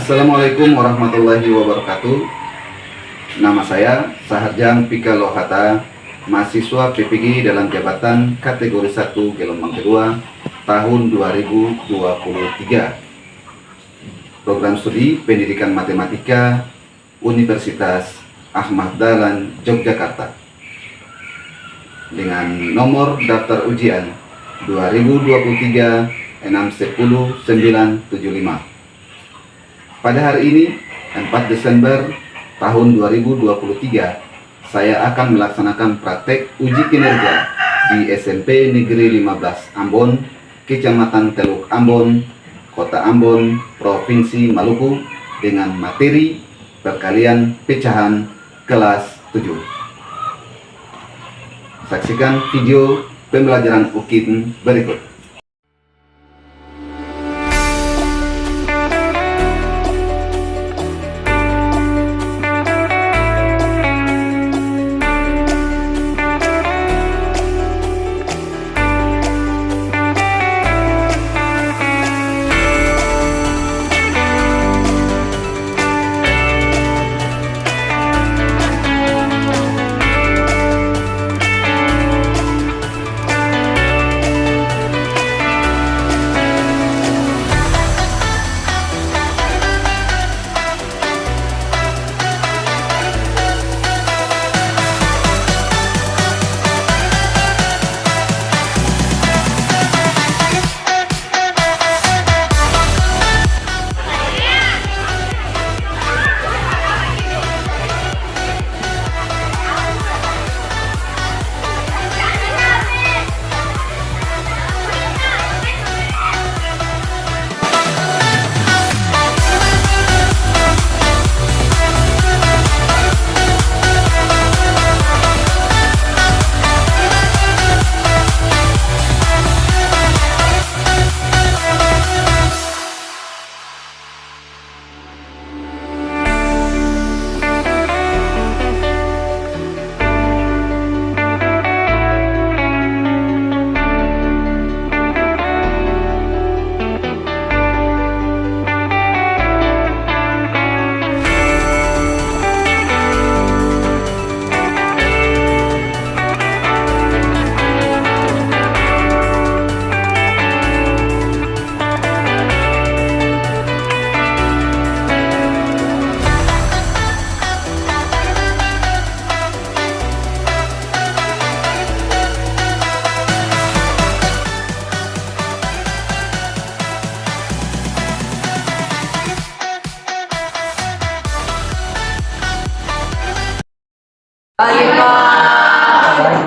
Assalamualaikum warahmatullahi wabarakatuh. Nama saya Saharjang Pika Lohata, mahasiswa PPG dalam jabatan kategori 1 gelombang kedua tahun 2023. Program studi Pendidikan Matematika Universitas Ahmad Dahlan Yogyakarta dengan nomor daftar ujian 2023 610 975. Pada hari ini, 4 Desember tahun 2023, saya akan melaksanakan praktek uji kinerja di SMP Negeri 15 Ambon, Kecamatan Teluk Ambon, Kota Ambon, Provinsi Maluku dengan materi perkalian pecahan kelas 7. Saksikan video pembelajaran UKIN berikut.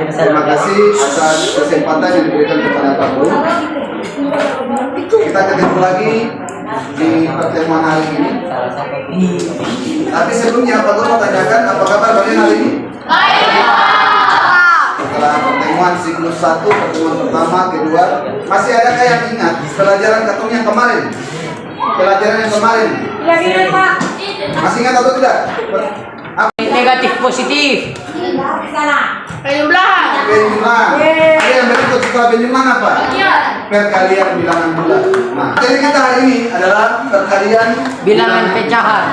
Terima kasih atas kesempatan yang diberikan kepada Pak Guru. Kita ketemu lagi di pertemuan hari ini. Tapi sebelumnya Pak Guru mau tanyakan apa kabar kalian hari ini? Setelah pertemuan siklus 1, pertemuan pertama, kedua, masih adakah yang ingat pelajaran ketemu yang kemarin? Pelajaran yang kemarin? Masih ingat atau tidak? Negatif positif. Penjumlahan. Ada yang berikut setelah penjumlahan apa? Perkalian bilangan bulat. Nah, jadi kita hari ini adalah perkalian Bilangan pecahan.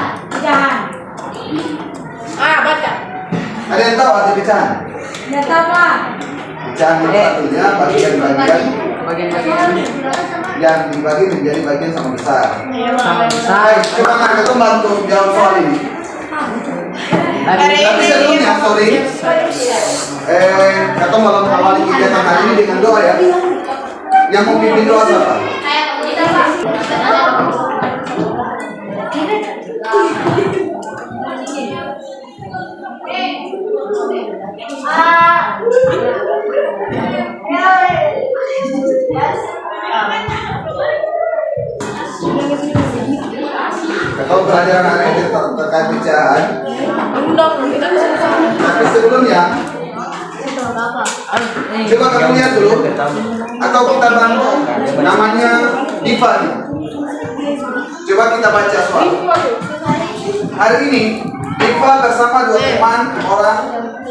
Baca. Ada yang tahu arti pecahan? Tidak tahu, Pak. Pecahan artinya bagian-bagian Bagian-bagian yang dibagi menjadi bagian sama besar. sama besar. Baik, coba Kak Ketum bantu jawab soal ini. Tapi sebelumnya, Ketum malam awali kegiatan hari ini dengan doa ya. Yang mau pimpin doa siapa? Kalau pelajaran hari ini terkait pecahan. Tapi sebelumnya, coba kamu lihat dulu, atau kita bantu namanya Diva nih. Coba kita baca soal. Hari ini Diva bersama dua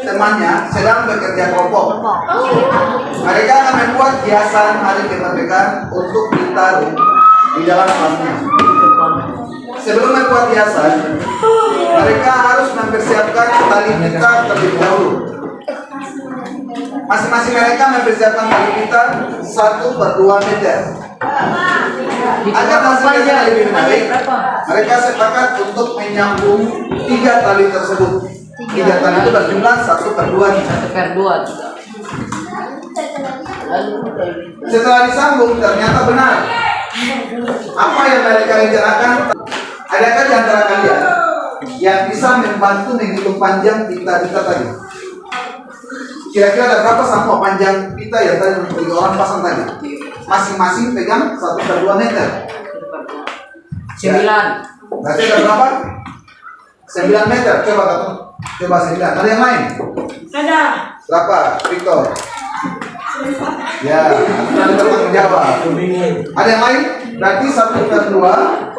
temannya sedang bekerja kelompok. Mereka akan membuat hiasan hari kemerdekaan untuk ditaruh di dalam kelasnya. sebelum membuat hiasan, mereka harus mempersiapkan tali pita terlebih dahulu. Masing-masing mereka mempersiapkan tali pita 1/2 meter. Agar hasilnya lebih menarik, mereka sepakat untuk menyambung 3 tali tersebut. 3 tali itu berjumlah 1/2. 1/2. Setelah disambung, ternyata benar. Apa yang mereka rencanakan? Adakah di antara kalian yang bisa membantu menghitung panjang pita-pita tadi? Kira-kira ada berapa sama panjang pita yang tadi 3 orang pasang tadi? Masing-masing pegang 1/2 meter. 9. Berarti ada berapa? 9 meter. Coba 9. Ada yang lain? Ada. Berapa, Victor? Ya, nanti bertanggung jawab. Ada yang lain? Berarti 1/2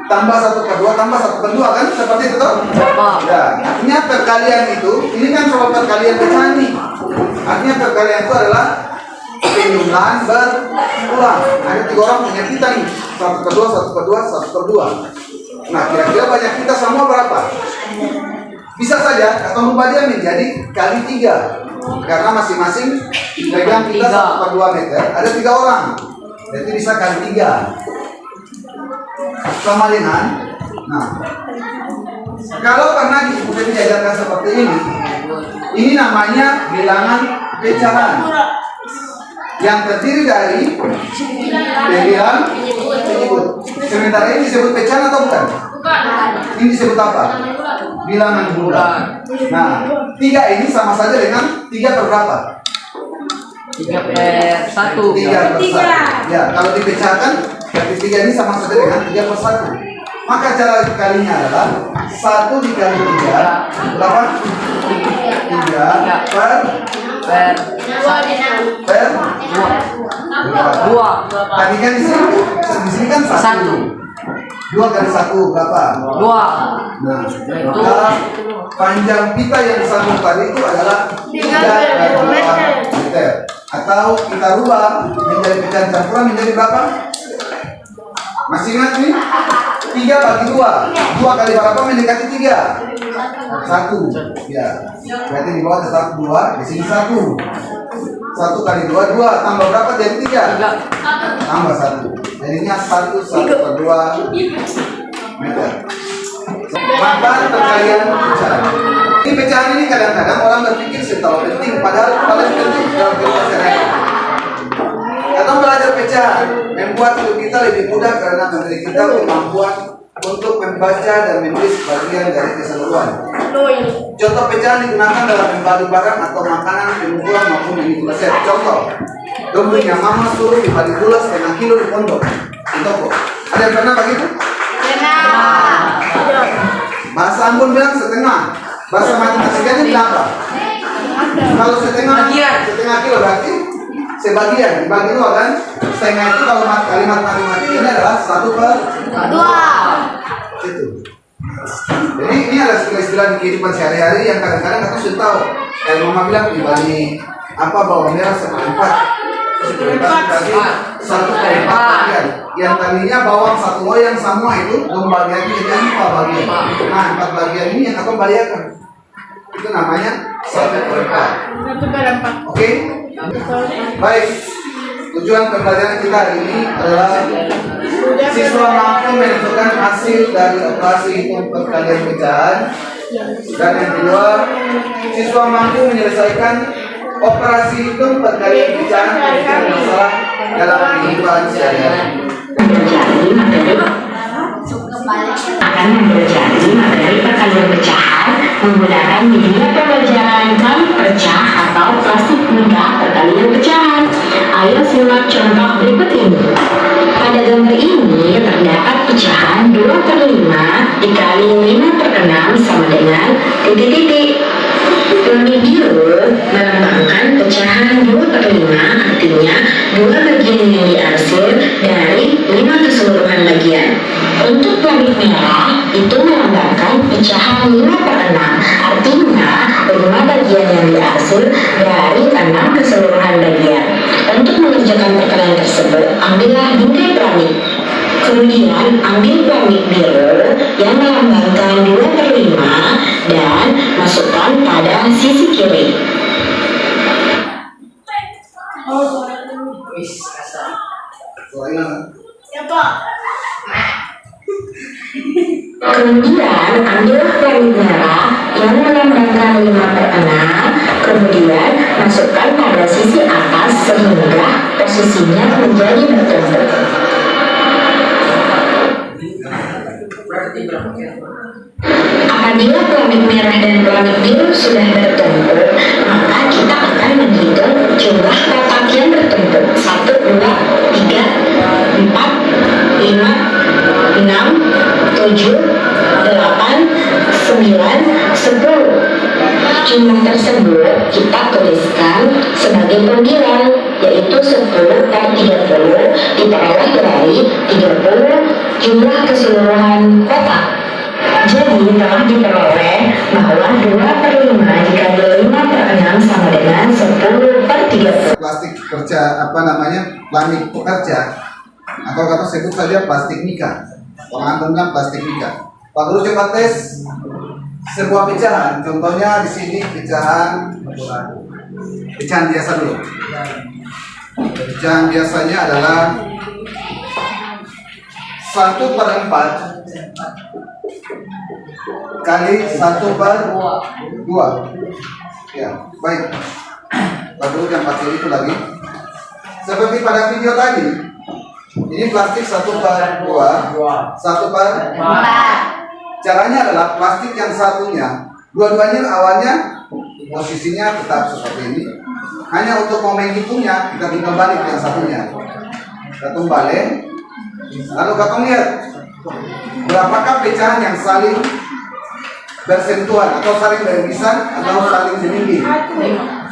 tambah 1/2 tambah 1/2 kan? Seperti itu toh? Ya, artinya perkalian itu, ini kan soal perkalian pecahan nih. Artinya perkalian itu adalah penjumlahan berulang. Ada 3 orang punya kita nih, 1/2, 1/2, 1/2. Nah, kira-kira banyak kita semua berapa? Bisa saja atau merubah dia menjadi kali 3. Karena masing-masing pegang kita 1/2 meter, ada 3 orang. Jadi bisa kali 3. Sama dengan, nah, kalau pernah diajarkan seperti ini namanya bilangan pecahan yang terdiri dari pilihan penyebut. Sementara ini disebut pecahan atau bukan? Ini disebut apa? Bilangan bulan. Nah, 3 ini sama saja dengan 3 per berapa? 3/1. 3/1. Ya, kalau dipecahkan, berarti 3 ini sama saja dengan 3/1. Maka cara kalinya adalah 1 dikali 3 berapa? 3 per 2. Tadi kan di sini kan 1. 2 kali 1 berapa? 2. Nah, maka panjang pita yang disambung tadi itu adalah 3/2 meter. Atau kita rubah menjadi pecahan campuran menjadi berapa? Masih ingat nih? 3 bagi 2. 2 kali berapa mendekati 3? 1. Ya. Berarti di bawah tetap 2, di sini 1. 1 kali 2, 2. Tambah berapa jadi 3? Tambah 1. Jadinya 1/2 meter. Maka perkalian pecahan. Ini pecahan ini kadang-kadang orang berpikir setelah penting, padahal paling penting dalam kehidupan sehari-hari. Atau belajar pecahan membuat hidup kita lebih mudah karena memberi kita kemampuan untuk membaca dan menulis bagian dari keseluruhan. Contoh pecahan digunakan dalam membagi barang atau makanan, pembukuan maupun menghitung resep. Contoh, dompetnya mama suruh dibagi gula 1/2 kilo di pondok di toko. Ada yang pernah begitu? Bahasa Ambon bilang setengah. Bahasa matematikanya bilang apa? Kalau setengah kilo berarti sebagian dibagi 2 kan? Setengah itu kalau kalimat matematik ini adalah 1/2. Itu. Jadi ini ada istilah di kehidupan sehari-hari yang kadang-kadang kita sudah tahu. Kayak mama bilang dibagi apa bawang merah 1/4. 1/4 berarti 1/4 bagian. Yang tadinya bawang 1 loyang semua itu membagiannya jadi 4 bagian. Nah, 4 bagian ini yang akan baliakan. Itu namanya 1/4. Oke? Baik. Tujuan pembelajaran kita hari ini adalah siswa mampu menentukan hasil dari operasi hitung perkalian pecahan. Dan yang kedua, siswa mampu menyelesaikan operasi hitung perkalian pecahan dengan masalah dalam kehidupan sehari-hari. Akan mempelajari materi perkalian pecahan menggunakan media pembelajaran kali pecah atau plastik mudah perkalian pecahan. Ayo simak contoh berikut ini. Pada gambar ini terdapat pecahan 2/5 dikali 5/6 sama dengan titik-titik. Pemikiran melambangkan pecahan 2/5 artinya 2 bagian yang diarsir dari 5 keseluruhan bagian. Untuk langit merah itu melambangkan pecahan 5/6 artinya 5 bagian yang diarsir dari 6 keseluruhan bagian. Untuk mengerjakan perkalian tersebut, ambillah bingkai planet. Kemudian ambil plamik biru yang melambangkan 2/5 dan masukkan pada sisi kiri. Wis, kasar. Soalnya Kemudian ambil plamik merah yang melambangkan 5/6, kemudian masukkan pada sisi atas sehingga posisinya menjadi bertumpuk. Apabila plamik merah dan plamik biru sudah bertumpuk, maka kita akan menghitung jumlah kotak yang bertumpuk. 1, 2, 3, 4, 5, 6, 7, 8, 9, 10. Jumlah tersebut kita tuliskan sebagai pembilang, yaitu 10/30 diperoleh dari 30 jumlah keseluruhan kotak. Jadi telah diperoleh bahwa 2/5 dikali 5/6 sama dengan 10/30. plastik kerja plastik pekerja atau kata sebut saja plastik mika. Orang bilang plastik mika. Pak Guru coba tes sebuah pecahan. Contohnya di sini pecahan biasa dulu. Pecahan biasanya adalah 1/4 kali 1/2. Ya, baik. Pak Guru yang pakai itu lagi. Seperti pada video tadi, ini plastik 1/2, 1/4. Caranya adalah plastik yang satunya, dua-duanya awalnya posisinya tetap seperti ini. Hanya untuk mau menghitungnya, kita tinggal balik yang satunya. Kita balik. Lalu kita lihat berapakah pecahan yang saling bersentuhan atau saling beririsan atau saling menindih.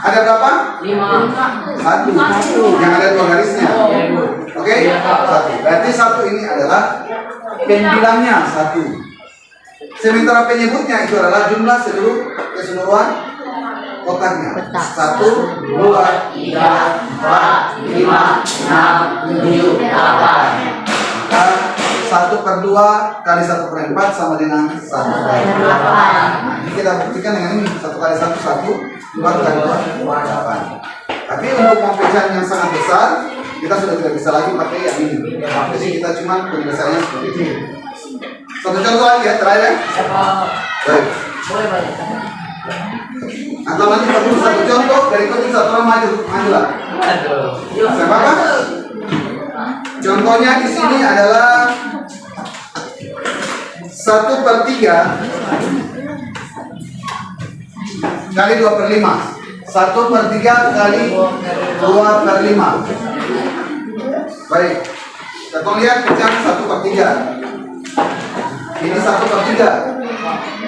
Ada berapa? 5. 1. Yang ada 2 garisnya. Oke? 1. Berarti 1 ini adalah pembilangnya 1. Sementara penyebutnya itu adalah jumlah keseluruhan kotaknya. 1, 2, 3, 4, 5, 6, 7, 8. 1/2 kali 1/4 sama dengan 1/8. Ini kita buktikan dengan ini. 1 kali 1, 1. 4 kali 2, 8. Tapi untuk pecahan yang sangat besar, kita sudah tidak bisa lagi pakai yang ini. Jadi kita cuma penyelesaiannya seperti ini. Satu contoh lagi ya, terakhir ya. Baik. Atau nanti Pak Guru satu contoh, berikutnya satu orang maju lah. Siapa Pak? Contohnya di sini adalah 1/3 kali 2/5. 1/3 kali 2/5. Baik. Kita lihat pecahan 1/3. Ini 1/3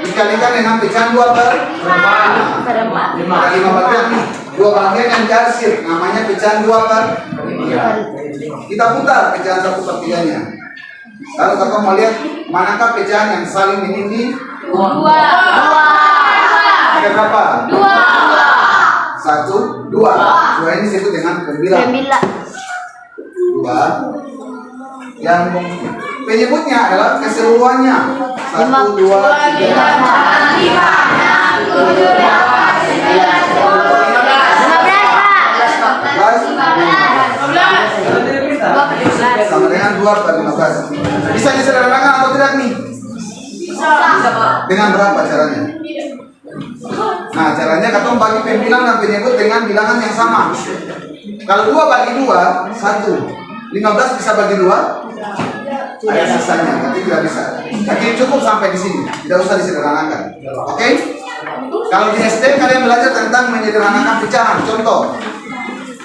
dikalikan dengan pecahan 2/5. Kali 5 bagian nih. 2 bagian yang garsir namanya pecahan 2/3. Kita putar pecahan 1/3-nya. Lalu kita mau lihat manakah pecahan yang saling menindih? 2. Ada berapa? 2. 1, 2. 2 ini disebut dengan pembilang. 2. Yang penyebutnya adalah keseluruhannya. 1, 2, 3, 4, 5, 6, 7, 8, 9, 10, 15, sama dengan 2/15. Bisa disederhanakan atau tidak nih? Bisa. Dengan berapa caranya? Nah, caranya katong bagi pembilang dan penyebut dengan bilangan yang sama. Kalau 2 bagi 2, 1. 15 bisa bagi 2? Ada sisanya, nanti tidak bisa. Jadi cukup sampai di sini, tidak usah disederhanakan. Oke? Kalau di SD kalian belajar tentang menyederhanakan pecahan. Contoh,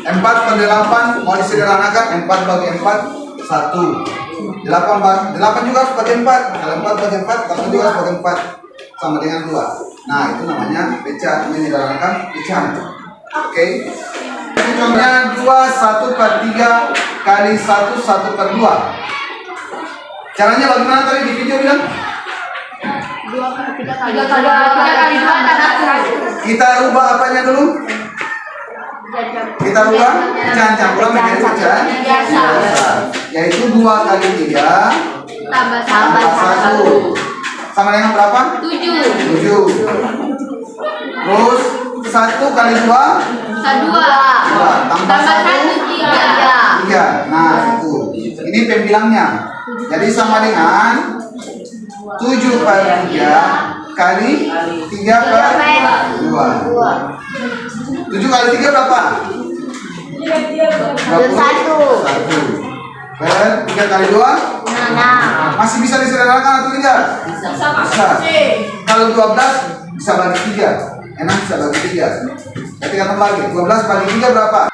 4/8 mau disederhanakan 4 bagi 4 1. 8 juga harus bagi 4. Kalau 4 bagi 4, 8 juga harus bagi 4 sama dengan 2. Nah, itu namanya pecahan, menyederhanakan pecahan. Oke? Ini contohnya 2 1/3 kali 1 1/2. Caranya bagaimana tadi di video bilang? 3 kali 2 Kita ubah apanya dulu? Kita rubah pecahan campuran menjadi pecahan biasa, yaitu 2 kali 3 Tambah tambah 1 sama dengan berapa? 7. Terus 1 kali 2 tambah 1 3. Nah itu, ini pembilangnya. Jadi sama dengan 7 per 3 kali 3 per 2. 7 kali 3 berapa? 21. Per 3 kali 2 masih bisa disederhanakan atau tidak? Bisa. Kalau 12 bisa bagi 3. Enak bisa bagi 3. Berarti kata lagi 12 bagi 3 berapa?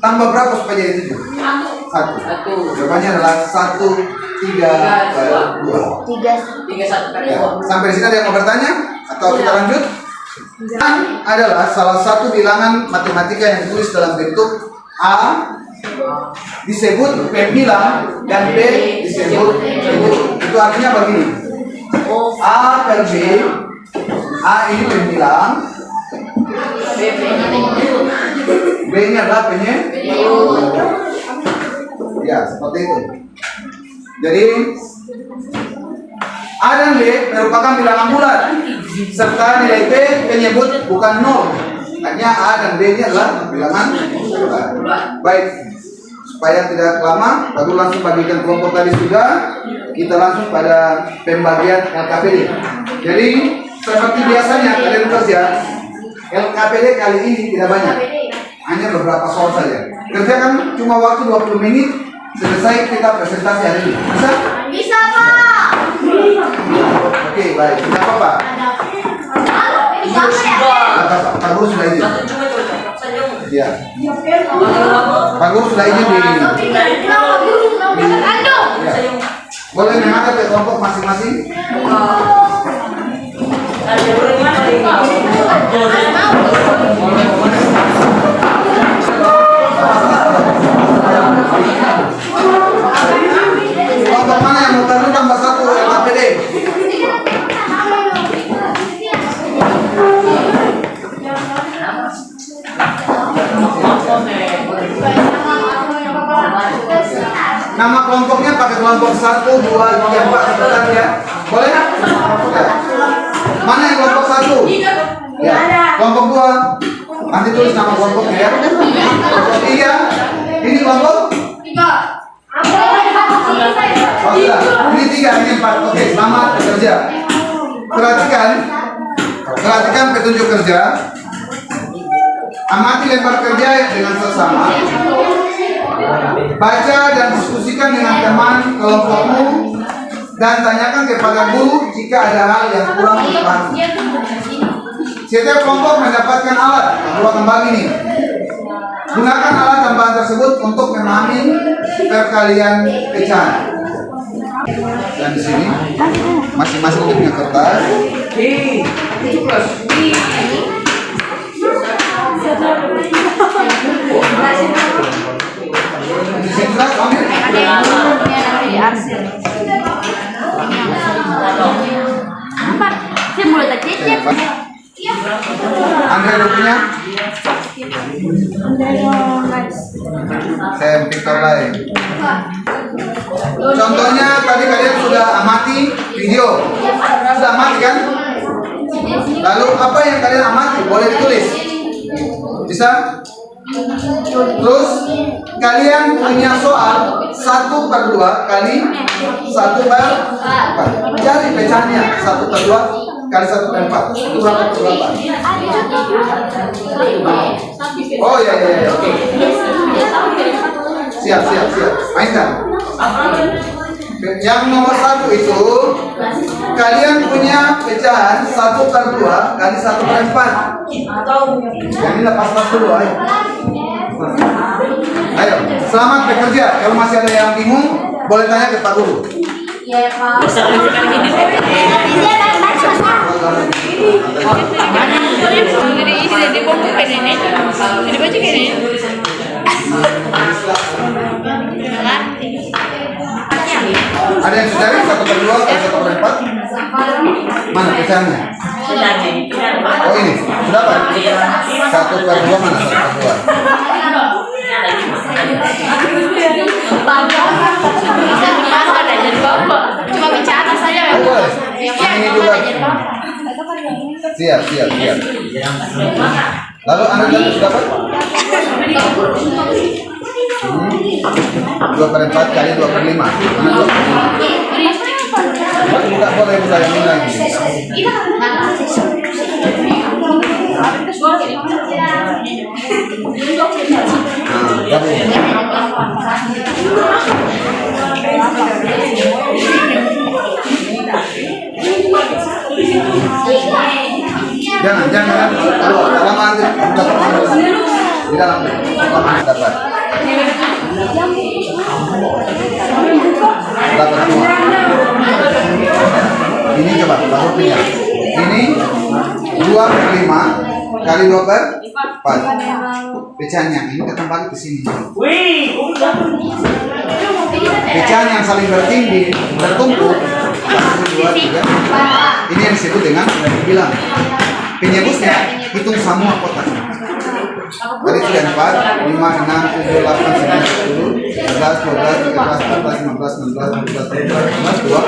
Tambah berapa supaya jadi 7? 1. Jawabannya adalah 1 3 per 2. 3 1 per 2. Sampai di sini ada yang mau bertanya atau kita lanjut? A adalah salah satu bilangan matematika yang ditulis dalam bentuk A disebut pembilang dan B disebut bentuk. Itu artinya begini. A per B, A ini pembilang, B ini adalah penyebut. Ya, seperti itu. Jadi A dan B merupakan bilangan bulat serta nilai B penyebut bukan 0. Hanya A dan B ini adalah bilangan bulat. Baik, supaya tidak lama, baru langsung bagikan kelompok tadi sudah. Kita langsung pada pembagian LKPD. Jadi seperti biasanya kalian kerja, LKPD kali ini tidak banyak, hanya beberapa soal saja. Kerjakan cuma waktu 20 menit, selesai kita presentasi hari ini. Bisa? Bisa, Pak. Oke, baik. Tidak apa-apa. Pak Guru sudah izin. Iya. Pak Guru sudah izin di. Ya. Boleh menghadap ke kelompok masing-masing. Kelompok mana yang mau taruh tambah 1 LKPD? Nama kelompoknya pakai kelompok 1, 2, 3, 4 sebentar ya. Boleh? Ya. Mana yang kelompok 1? Ya. Kelompok 2. Nanti tulis nama kelompoknya ya. Kelompok 3. Ini kelompok? 3. Oh, sudah. Ini 3, ini 4. Oke, selamat bekerja. Perhatikan petunjuk kerja. Amati lempar kerja dengan sesama. Baca dan diskusikan dengan teman kelompokmu dan tanyakan kepada guru jika ada hal yang kurang dipahami. Setiap kelompok mendapatkan alat ruang bagi ini. Gunakan alat tambahan tersebut untuk memahami perkalian pecahan. Dan di sini masing-masing punya kertas. Apa? Saya mulai tercecep. Andre punya? Saya Victor lain. Contohnya tadi kalian sudah amati video. Sudah amati kan? Lalu apa yang kalian amati? Boleh ditulis. Bisa? Terus kalian punya soal 1 per 2 kali 1 per 4. Cari pecahannya 1 per 2 kali 1 per 4. Itu berapa per berapa? Oh ya. Oke. Siap. Mainkan. Yang nomor 1 itu kalian punya pecahan 1 per 2 kali 1 per 4. Yang ini lepas dulu, ayo. Ayo, selamat bekerja. Kalau masih ada yang bingung, boleh tanya ke Pak Guru. Iya, Pak. Ada yang sudah 1 per 2 kali 1 per 4? Mana pecahannya? Oh ini, berapa? 1/2 mana 1/2? Cuma bicara saja. Oh, boleh. Ini juga. Siap. Lalu anak tadi berapa? 2/4 kali 2/5. Enggak boleh buka yang ini lagi. Jangan. Lama nanti di dalam lama dapat semua. Ini coba baru punya. Ini 2/5 kali 2/4. Pecahan yang ini kita balik ke sini. Pecahan yang saling bertindih bertumpuk 1, 2, 3. Ini yang disebut dengan bilang. Penyebutnya hitung semua kotak. Tadi sudah 4, 5, 6, 7, 8, 9, 10, 11, 12, 13, 14, 15, 16, 17, 18, 2.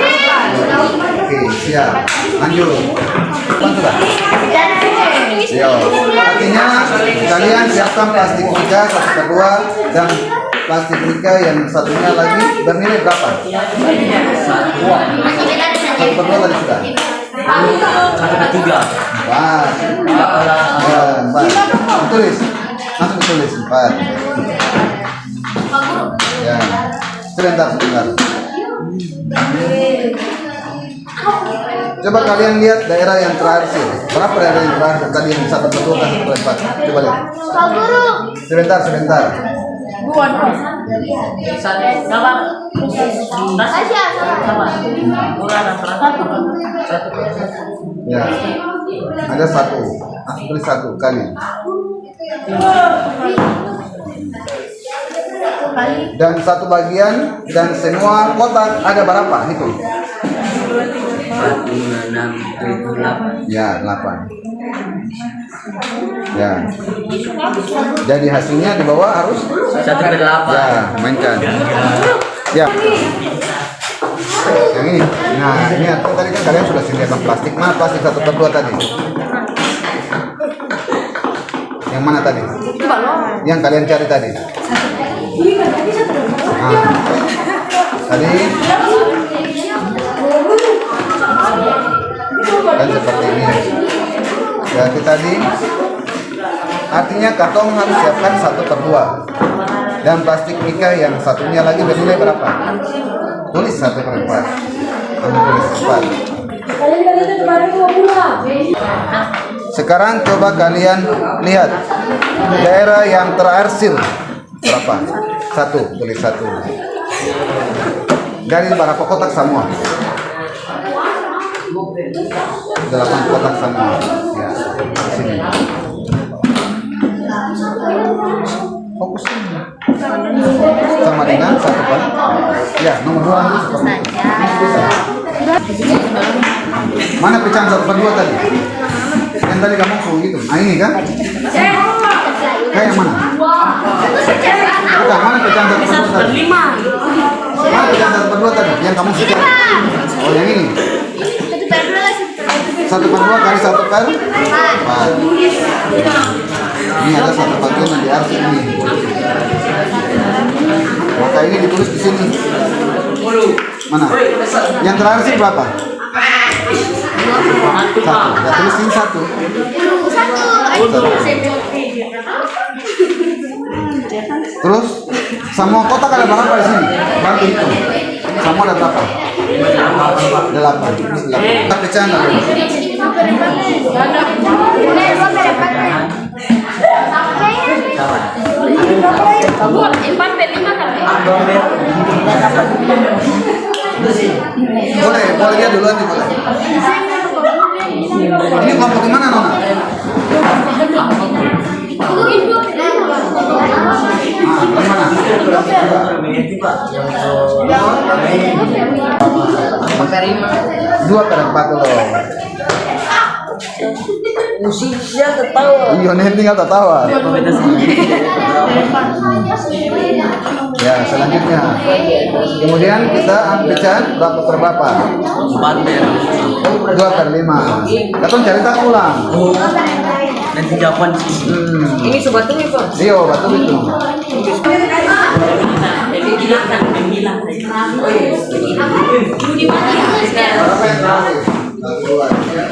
Oke, siap. Lanjut. Bantu tak? Artinya kalian siapkan plastik mica 1/2 dan plastik mica yang satunya lagi bernilai berapa? 1/2 tadi sudah. 1/3. 4. Tulis. Langsung tulis 4. Ya. Sebentar. Coba kalian lihat daerah yang terakhir. Berapa daerah yang terakhir tadi yang 1/2 kan 1/4? Coba lihat. Sebentar. Ya. Ada 1. Aku tulis 1 kali. Dan 1 bagian dan semua kotak ada berapa? Hitung. 4, 5, 6, 7, 8. Ya, 8. Ya. Jadi hasilnya di bawah harus 1/8. ya, mainkan. Ya. Yang ini. Nah, ini tadi kan kalian sudah sediakan plastik. Mana plastik 1/2 tadi? Yang mana tadi? Yang kalian cari tadi. Nah, tadi kan seperti ini. Jadi tadi artinya karton harus siapkan 1/2 dan plastik mica yang satunya lagi bernilai berapa? Tulis 1/4. Kamu tulis 4. Sekarang coba kalian lihat daerah yang terarsir berapa? 1, tulis 1. Dari berapa kotak semua? 8 kotak semua. Ya, di sini. Fokus ini. Sama dengan 1 kan? Ya, nomor 2 itu seperti itu. Mana pecahan 1/2 tadi? Yang tadi kamu suruh gitu. Nah ini kan? Kayak mana? Bukan, mana pecahan 1/2 tadi? Mana pecahan 1/2 tadi? Yang kamu suka? Oh yang ini. 1/2 kali 1/4. Ini ada 1 bagian yang diarsip ini. Maka ini ditulis di sini. Mana? Yang terarsip berapa? 1. Ya tulis ini 1. Terus semua kotak ada berapa di sini? Bantu hitung. Semua ada berapa? 8. Kita pecahan dulu. Boleh dia duluan nih boleh. Ini kelompok di mana Nona? Dua 2/4 loh. Musiknya tertawa. Iya, nih tinggal tertawa. Ya, selanjutnya. Kemudian kita ambilkan berapa per berapa? 2/5. Katong cerita ulang. Nanti jawaban sih. Ini sobat tuh Pak. Iya, batu itu. Berapa yang terakhir? 1, 2, 3.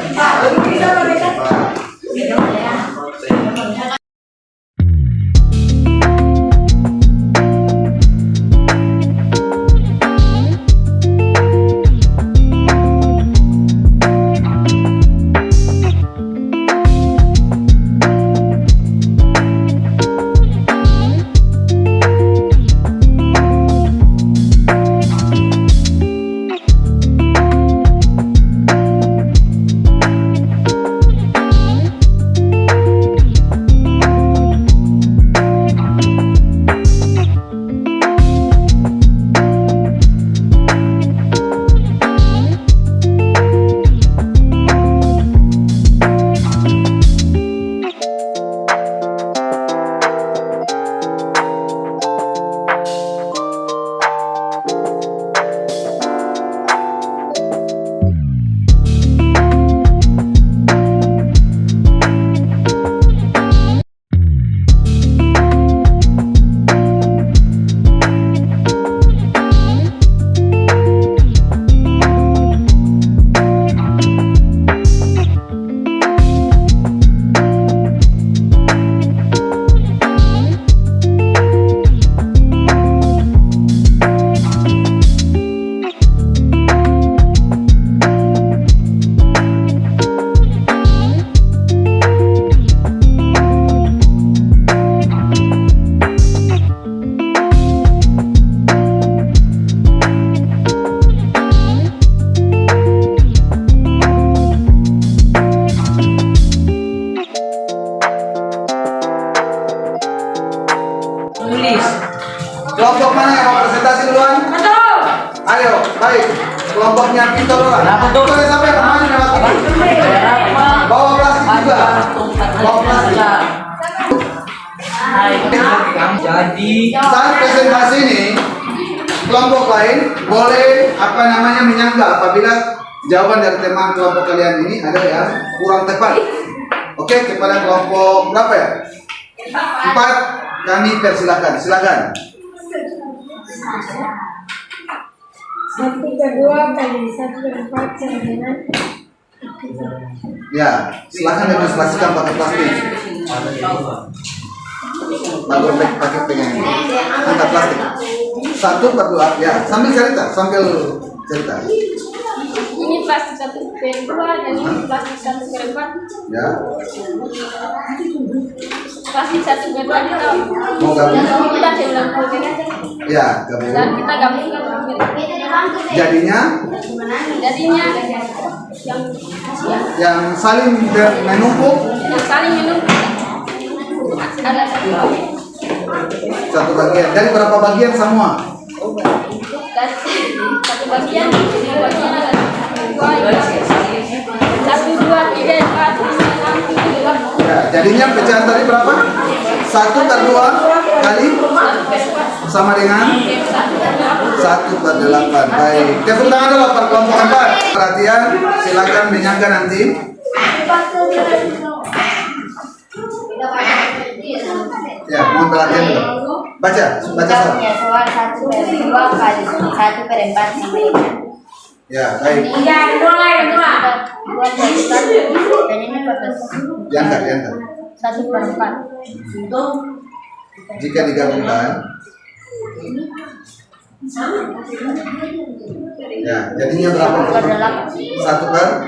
Kelompok mana yang mau presentasi duluan? Ayo, baik. Kelompoknya Victor duluan. Victor sampai kemana lewat ini? Bawa plastik juga. Bawa plastik. Jadi Saat presentasi ini, kelompok lain boleh menyanggah apabila jawaban dari teman kelompok kalian ini ada yang kurang tepat. Oke, kepada kelompok berapa ya? 4, kami persilakan. Silakan. 1/2 kali 1/4 sama dengan Ya, silakan demonstrasikan pakai plastik. Bagus pakai pegang ini. Angkat plastik. 1/2 ya, sambil cerita. ini plastik 1/2 dan ini plastik 1/4. Ya. Plastik 1/2 kita Mau gabung? kita ulang putih Ya, dan gabung. kita gabungkan Jadinya yang saling menumpuk yang saling menumpuk ada satu bagian. Dari berapa bagian semua? satu bagian ada 1, 2, 3, 4, 5, 6, 7. Ya, jadinya pecahan tadi berapa? 1/2 kali sama dengan 1/8. Baik. Tepuk tangan dulu per kelompok 4. Perhatian, silakan menyangka nanti. Ya, mohon perhatian dulu. Baca soal. Soal 1/2 kali 1/4 sama dengan Ya, baik. dan ini Diangkat. 1/4. Jika digabungkan, ya, jadinya berapa? 1/8.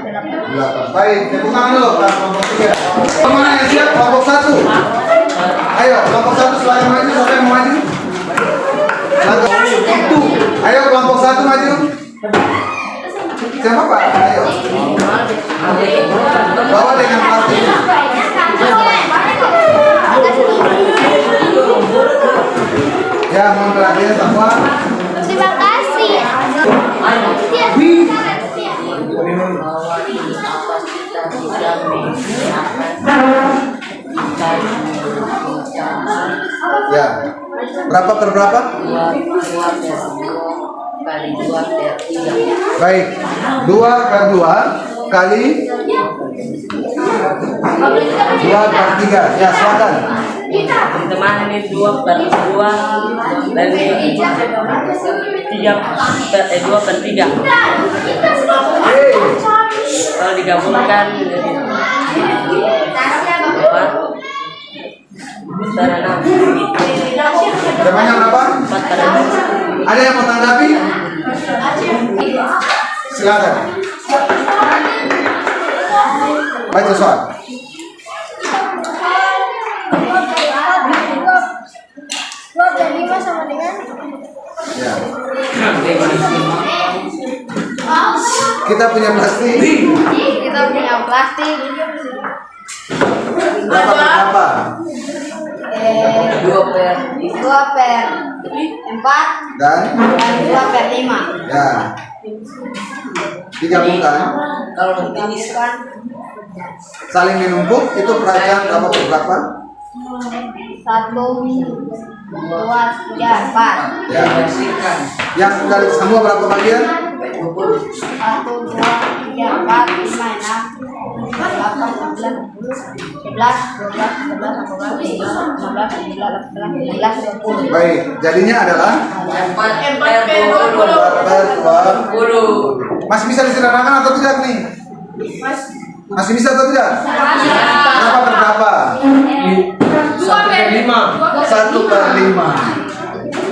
Baik, tepuk tangan dulu Pak kelompok 3. Kemana yang siap? Kelompok 1. Ayo, kelompok 1 silakan maju. Siapa yang mau maju? Ayo, kelompok 1 maju. Siapa Pak? Ayo. Bawa dengan plastik. Ya, mohon perhatian semua. Terima kasih. Ya. Berapa per berapa? 2 kali 2 per 3. Baik. 2 per 2 kali 2 per 3. Ya, silakan. Teman-teman ini 2 per 2 dan 2 per 3. Kalau digabungkan menjadi 4 dan 6. Jawabannya berapa? 4 per 6. Ada yang mau tanggapi? Silakan. Baca soal. 2 per 5 sama dengan Ya. Kita punya plastik. kita punya plastik Berapa per berapa? 2 per 2 per 4 Dan 2 per 5. ya. Digabungkan kalau ditiniskan saling menumpuk itu perhatian berapa per berapa? 1 2 3 4. Ya. Yang dari semua berapa bagian? 1 2 3 4 5 6 8 9 10 11 12 13 14 15 16 17 18 19 20. Baik, jadinya adalah 4 per 20. Masih bisa disederhanakan atau tidak nih? Masih bisa atau tidak? Berapa per berapa? 1 per 5. 1 per 5.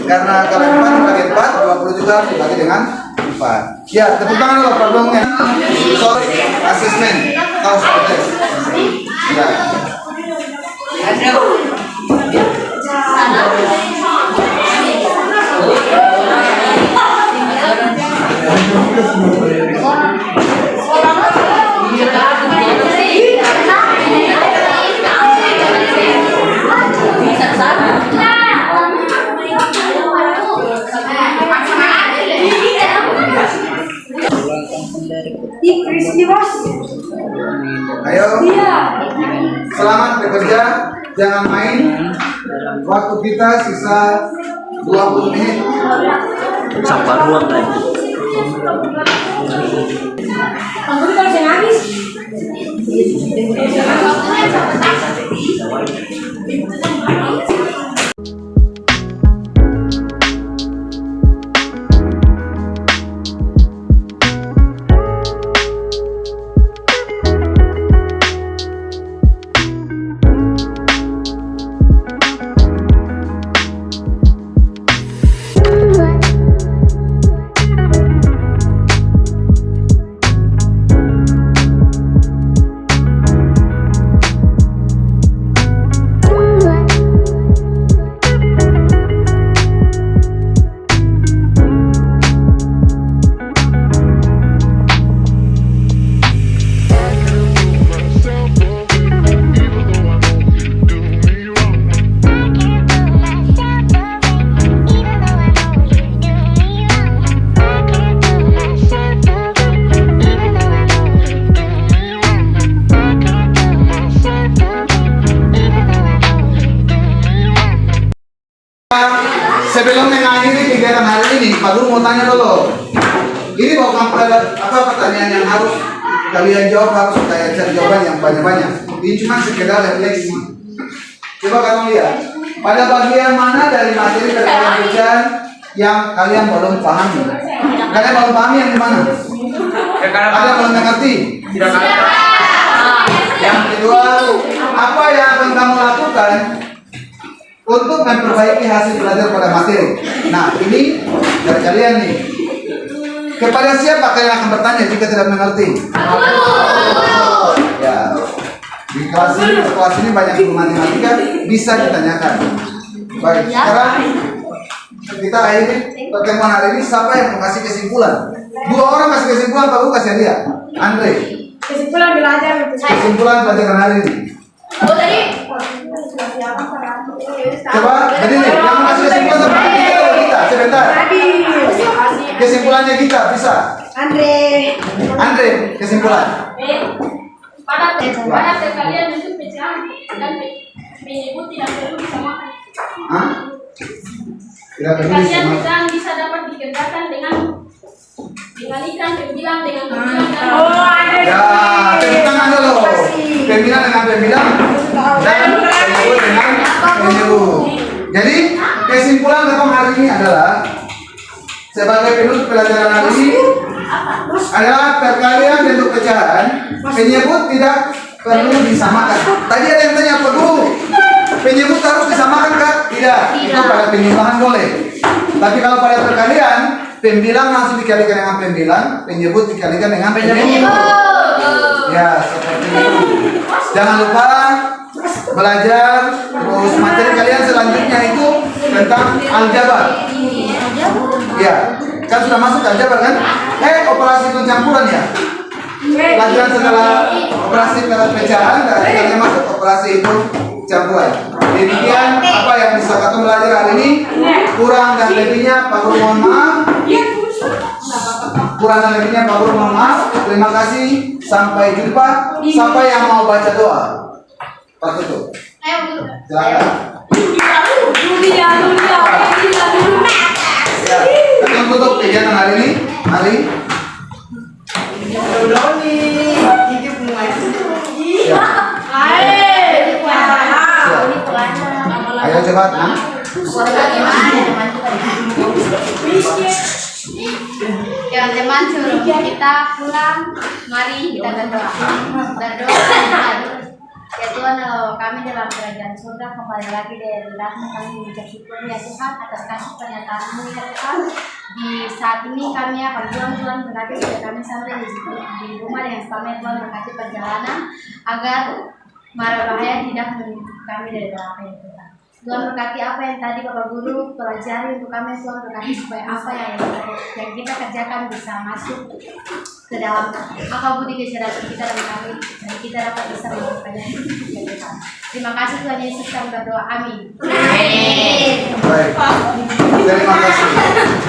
Karena kalau 4 dibagi 4, 20 juga dibagi dengan 4. Ya, tepuk tangan dulu problemnya. Soal asesmen atau soal tes. Ya. Ayo. Selamat bekerja. Jangan main. Waktu kita sisa 20 menit. Sampah ruang lagi. Sebelum mengakhiri kegiatan hari ini, Pak Guru mau tanya dulu. Ini bukan apa pertanyaan yang harus kalian jawab, harus kayak cari jawaban yang banyak-banyak. Ini cuma sekedar refleksi. Coba kalian lihat, pada bagian mana dari materi kalian ujian yang kalian belum pahami? Kalian belum pahami yang di mana? Kalian belum mengerti? Tidak ada. Yang kedua, apa yang akan kamu lakukan untuk memperbaiki hasil belajar pada materi? Nah, ini dari kalian nih. Kepada siapa kalian akan bertanya jika tidak mengerti? Ya, di kelas ini banyak guru matematika bisa ditanyakan. Baik, sekarang kita akhiri pertemuan hari ini. Siapa yang mau kasih kesimpulan? 2 orang kasih kesimpulan, Pak Guru kasih dia. Andre. Kesimpulan belajar Kesimpulan pelajaran hari ini. Coba, jadi nih, yang mau kasih kesimpulan sama kita sebentar. Kesimpulannya kita bisa. Andre, kesimpulan. Pada kalian itu pecahan dan menyebut tidak perlu disamakan. Hah? Tidak perlu Kalian disamakan. pecahan bisa dapat dikerjakan dengan ikan, pembilang dengan pembilang dan Ya, tepuk tangan dulu. Pembilang dengan pembilang dan penyebut dengan penyebut. Jadi kesimpulan dalam hari ini adalah sebagai penutup pelajaran hari ini adalah perkalian bentuk pecahan penyebut tidak perlu disamakan. Tadi ada yang tanya apa dulu? Penyebut harus disamakan kan? Tidak. Itu pada penjumlahan boleh. Tapi kalau pada perkalian pembilang langsung dikalikan dengan pembilang, penyebut dikalikan dengan penyebut. Ya, seperti itu. Jangan lupa belajar terus materi kalian selanjutnya itu tentang aljabar. Ya, kan sudah masuk aljabar kan? Operasi pencampuran ya. Pelajaran setelah operasi pecahan dan kalian masuk operasi itu campuran. Demikian apa yang bisa kita belajar hari ini. Kurang dan lebihnya Pak Guru mohon maaf. Kurang dan lebihnya Pak Guru mohon maaf. Terima kasih. Sampai jumpa. Siapa yang mau baca doa? Pak Tutup. ayo dulu. Silakan. Ya, kita tutup kegiatan hari ini. Mari. Ya. Ayo cepat, nah. Teman-teman sebelum kita pulang, mari kita berdoa. Ya Tuhan, kami dalam kerajaan surga kembali lagi dari rahmat kami mengucap syukur ya Tuhan atas kasih penyertaan-Mu ya Tuhan. Di saat ini kami akan pulang Tuhan, berkati supaya kami sampai di rumah yang selamat Tuhan, berkati perjalanan agar mara bahaya tidak menimpa kami dari neraka ya Tuhan. Tuhan berkati apa yang tadi Bapak Guru pelajari untuk kami, Tuhan berkati supaya apa yang kita kerjakan bisa masuk ke dalam akal budi kecerdasan kita dan kami, dan kita dapat bisa melakukannya. Terima kasih Tuhan Yesus, kami berdoa, amin. Baik. Terima kasih.